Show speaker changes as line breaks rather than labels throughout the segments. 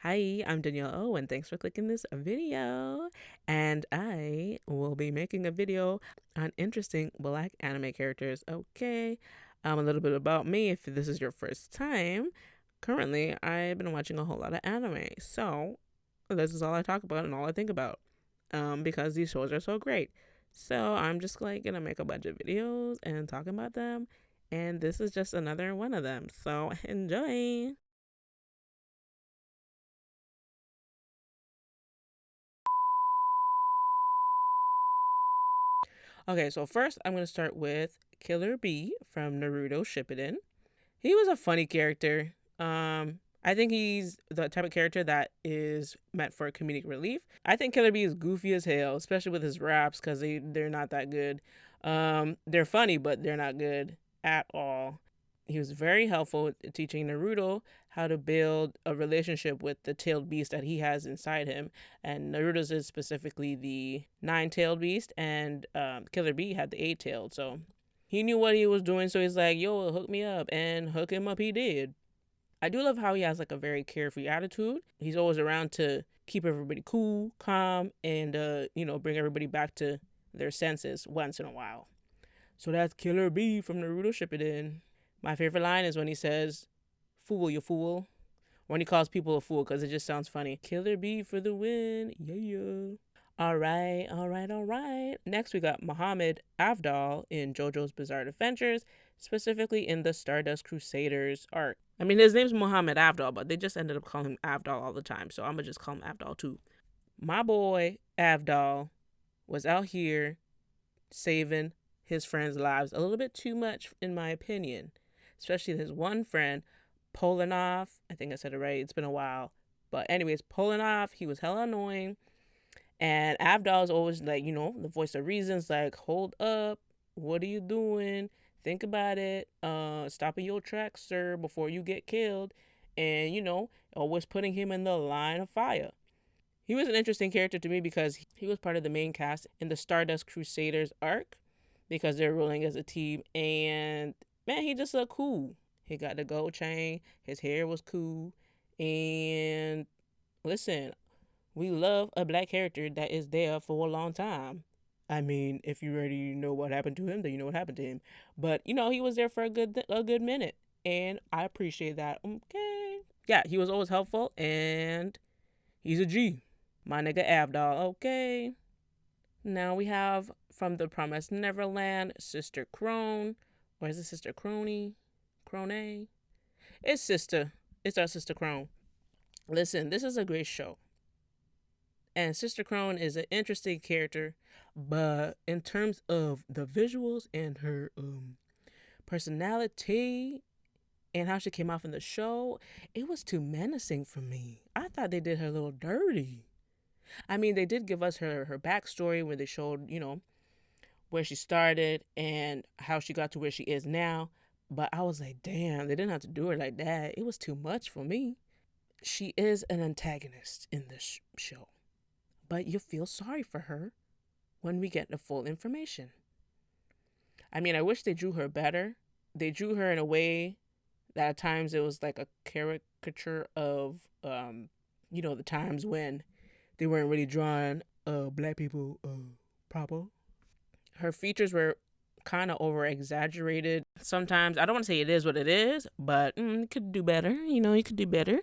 Hi, I'm DanielleO, and thanks for clicking this video. And I will be making a video on interesting Black anime characters. Okay, a little bit about me if this is your first time. Currently, I've been watching a whole lot of anime, so this is all I talk about and all I think about. Because these shows are so great. So I'm just like gonna make a bunch of videos and talking about them, and this is just another one of them. So enjoy. Okay, so first I'm gonna start with Killer B from Naruto Shippuden. He was a funny character. I think he's the type of character that is meant for comedic relief. I think Killer B is goofy as hell, especially with his raps because they're not that good. They're funny, but they're not good at all. He was very helpful teaching Naruto how to build a relationship with the tailed beast that he has inside him. And Naruto's is specifically the nine-tailed beast, and Killer B had the eight-tailed. So he knew what he was doing. So he's like, "Yo, hook me up," and hook him up. He did. I do love how he has like a very carefree attitude. He's always around to keep everybody cool, calm, and bring everybody back to their senses once in a while. So that's Killer B from Naruto Shippuden. My favorite line is when he says, "Fool, you fool." When he calls people a fool, because it just sounds funny. Killer B for the win. Yeah, yeah. All right, all right, all right. Next, we got Muhammad Avdol in JoJo's Bizarre Adventures, specifically in the Stardust Crusaders arc. I mean, his name's Muhammad Avdol, but they just ended up calling him Avdol all the time, so I'm gonna just call him Avdol too. My boy Avdol was out here saving his friends' lives a little bit too much, in my opinion. Especially his one friend, Polinoff. I think I said it right. It's been a while. But anyways, Polinoff, he was hella annoying. And Avdol is always like, the voice of reasons, like, hold up, what are you doing? Think about it. Stop in your tracks, sir, before you get killed. And, always putting him in the line of fire. He was an interesting character to me because he was part of the main cast in the Stardust Crusaders arc because they're ruling as a team. And man, he just looked cool. He got the gold chain, his hair was cool. And listen, we love a black character that is there for a long time. I mean, if you already know what happened to him, then you know what happened to him. But he was there for a good minute, and I appreciate that. Okay, yeah, he was always helpful, and he's a G. My nigga Abdal. Okay. Now we have from the Promised Neverland, Sister Crone, or is it Sister Crony? Crone? It's sister. It's our Sister Crone. Listen, this is a great show. And Sister Crone is an interesting character, but in terms of the visuals and her personality and how she came off in the show, it was too menacing for me. I thought they did her a little dirty. I mean, they did give us her backstory where they showed, where she started and how she got to where she is now. But I was like, damn, they didn't have to do her like that. It was too much for me. She is an antagonist in this show, but you feel sorry for her when we get the full information. I mean, I wish they drew her better. They drew her in a way that at times it was like a caricature of, the times when they weren't really drawing black people proper. Her features were kind of over exaggerated sometimes. I don't want to say it is what it is, but it could do better. You could do better.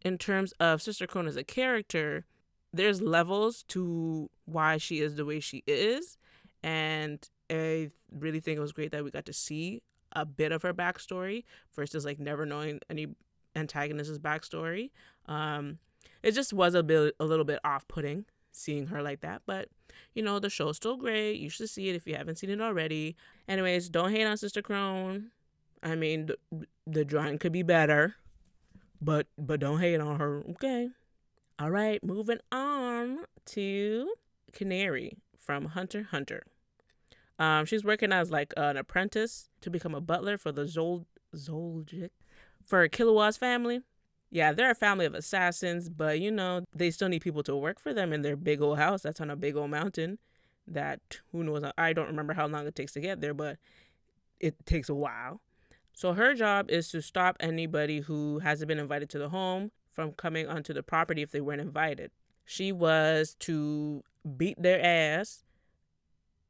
In terms of Sister Crone as a character, there's levels to why she is the way she is, and I really think it was great that we got to see a bit of her backstory versus like never knowing any antagonist's backstory. It just was a little bit off-putting seeing her like that, but the show's still great. You should see it if you haven't seen it already. Anyways, don't hate on Sister Crone. I mean, the drawing could be better, but don't hate on her, okay? All right, moving on to Canary from Hunter x Hunter. She's working as like an apprentice to become a butler for the Zoljic for Killua's family. Yeah, they're a family of assassins, but they still need people to work for them in their big old house that's on a big old mountain that who knows, I don't remember how long it takes to get there, but it takes a while. So her job is to stop anybody who hasn't been invited to the home from coming onto the property if they weren't invited. She was to beat their ass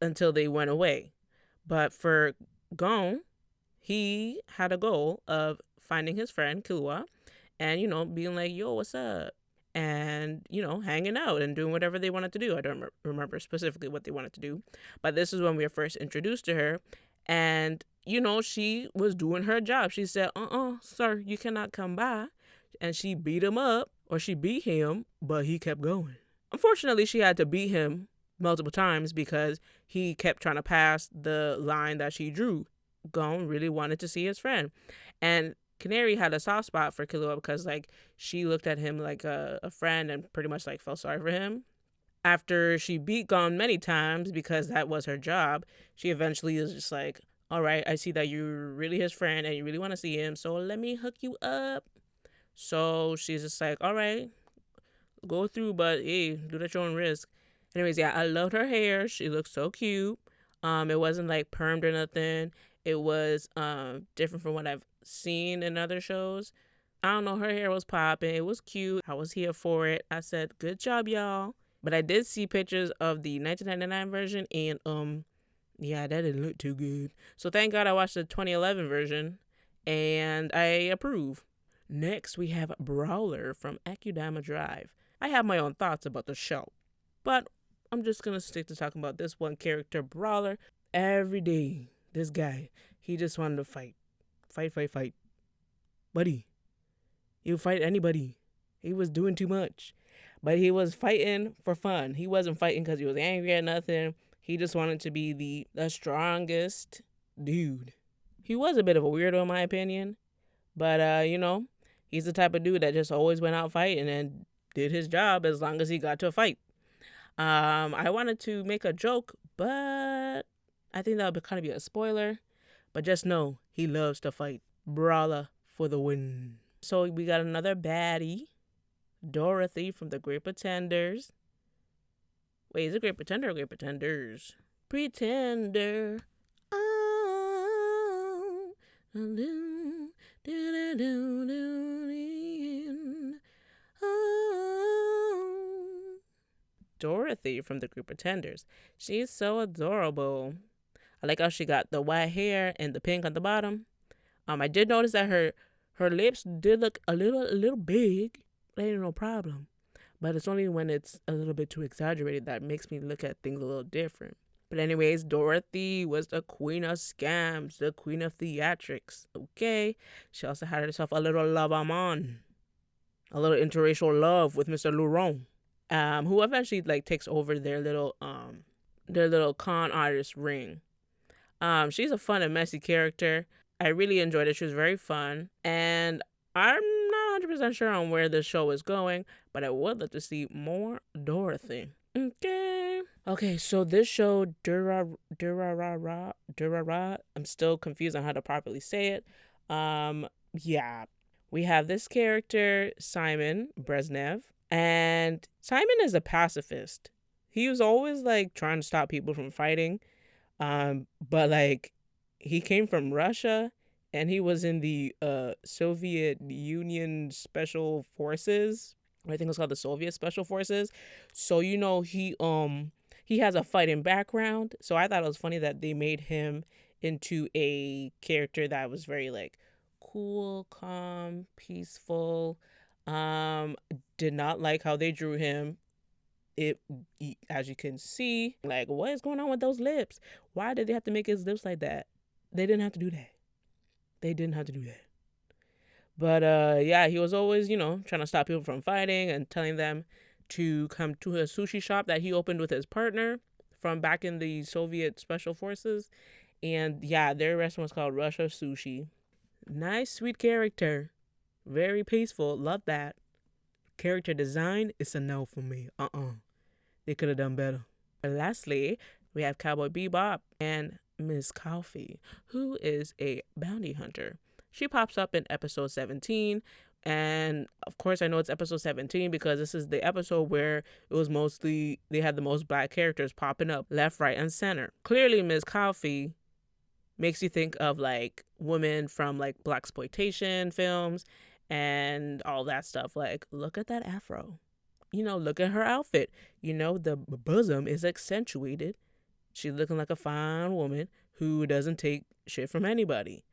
until they went away. But for Gon, he had a goal of finding his friend Killua and, being like, yo, what's up? And, hanging out and doing whatever they wanted to do. I don't remember specifically what they wanted to do. But this is when we were first introduced to her. And, she was doing her job. She said, sir, you cannot come by. And she beat him up, or she beat him, but he kept going. Unfortunately, she had to beat him multiple times because he kept trying to pass the line that she drew. Gon really wanted to see his friend. And Canary had a soft spot for Killua because, she looked at him like a friend and pretty much, felt sorry for him. After she beat Gon many times because that was her job, she eventually is just like, all right, I see that you're really his friend and you really want to see him, so let me hook you up. So she's just like, all right, go through, but hey, do it at your own risk. Anyways, yeah, I loved her hair. She looked so cute. It wasn't permed or nothing. It was different from what I've seen in other shows. I don't know, her hair was popping. It was cute. I was here for it. I said, good job, y'all. But I did see pictures of the 1999 version, and yeah, that didn't look too good. So thank God I watched the 2011 version, and I approve. Next, we have Brawler from Akudama Drive. I have my own thoughts about the show, but I'm just going to stick to talking about this one character, Brawler. Every day, this guy, he just wanted to fight. Fight. Buddy, he'll fight anybody. He was doing too much. But he was fighting for fun. He wasn't fighting because he was angry at nothing. He just wanted to be the strongest dude. He was a bit of a weirdo in my opinion. But, he's the type of dude that just always went out fighting and did his job as long as he got to a fight. I wanted to make a joke, but I think that would kind of be a spoiler. But just know, he loves to fight. Brawler for the win. So we got another baddie. Dorothy from the Great Pretenders. Wait, is it Great Pretender or Great Pretenders? Pretender. Oh. Dorothy from the Great Pretenders. She's so adorable. I like how she got the white hair and the pink on the bottom. I did notice that her lips did look a little big. That ain't no problem. But it's only when it's a little bit too exaggerated that makes me look at things a little different. But anyways, Dorothy was the queen of scams, the queen of theatrics. Okay. She also had herself a little love amon. A little interracial love with Mr. Luron. Who eventually takes over their little con artist ring. She's a fun and messy character. I really enjoyed it. She was very fun. And I'm not 100% sure on where the show is going, but I would love to see more Dorothy. Okay, so this show, Durara, I'm still confused on how to properly say it. Yeah. We have this character, Simon Brezhnev, and Simon is a pacifist. He was always trying to stop people from fighting. But he came from Russia and he was in the Soviet Union Special Forces. I think it's called the Soviet Special Forces. So he has a fighting background. So I thought it was funny that they made him into a character that was very cool, calm, peaceful. Did not like how they drew him. It, as you can see, what is going on with those lips? Why did they have to make his lips like that? They didn't have to do that. But yeah, he was always trying to stop people from fighting and telling them to come to a sushi shop that he opened with his partner from back in the Soviet Special Forces. And yeah, their restaurant was called Russia Sushi. Nice, sweet character. Very peaceful. Love that. Character design is a no for me. They could have done better. And lastly, we have Cowboy Bebop and Miss Coffee, who is a bounty hunter. She pops up in episode 17. And of course, I know it's episode 17 because this is the episode where it was mostly, they had the most black characters popping up left, right, and center. Clearly, Miss Coffee makes you think of women from blaxploitation films and all that stuff. Like, look at that afro. Look at her outfit. The bosom is accentuated. She's looking like a fine woman who doesn't take shit from anybody.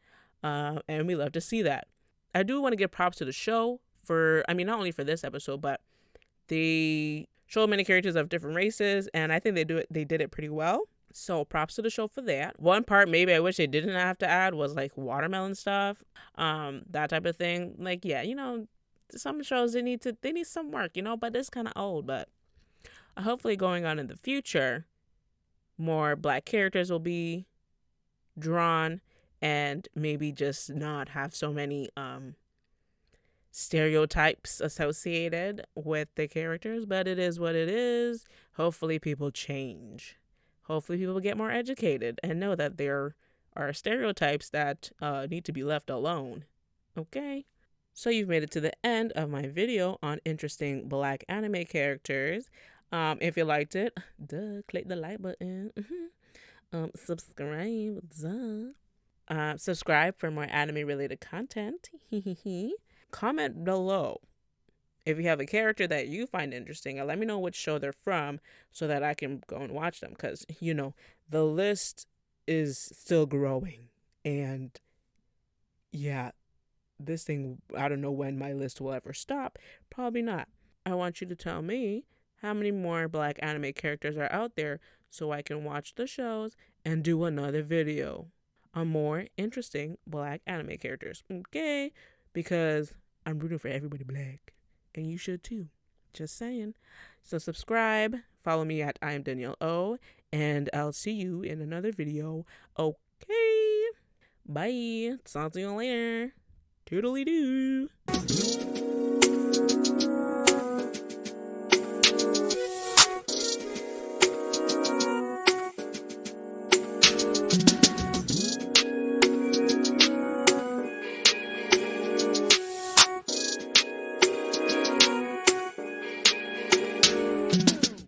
And we love to see that. I do want to give props to the show not only for this episode, but they show many characters of different races, and I think they did it pretty well. So props to the show for that. One part maybe I wish they didn't have to add was like watermelon stuff, that type of thing. Like, yeah, some shows they need some work, but it's kind of old. But hopefully going on in the future, more Black characters will be drawn, and maybe just not have so many stereotypes associated with the characters. But it is what it is. Hopefully people change. Hopefully people get more educated and know that there are stereotypes that need to be left alone. Okay? So you've made it to the end of my video on interesting Black anime characters. If you liked it, click the like button. Subscribe. Subscribe for more anime related content. Comment below if you have a character that you find interesting, and let me know which show they're from so that I can go and watch them, because the list is still growing. And yeah, this thing, I don't know when my list will ever stop. Probably not. I want you to tell me how many more Black anime characters are out there so I can watch the shows and do another video on more interesting Black anime characters. Okay? Because I'm rooting for everybody Black. And you should too. Just saying. So subscribe. Follow me at IamDanielleO. And I'll see you in another video. Okay. Bye. Talk to you later. Toodly doo.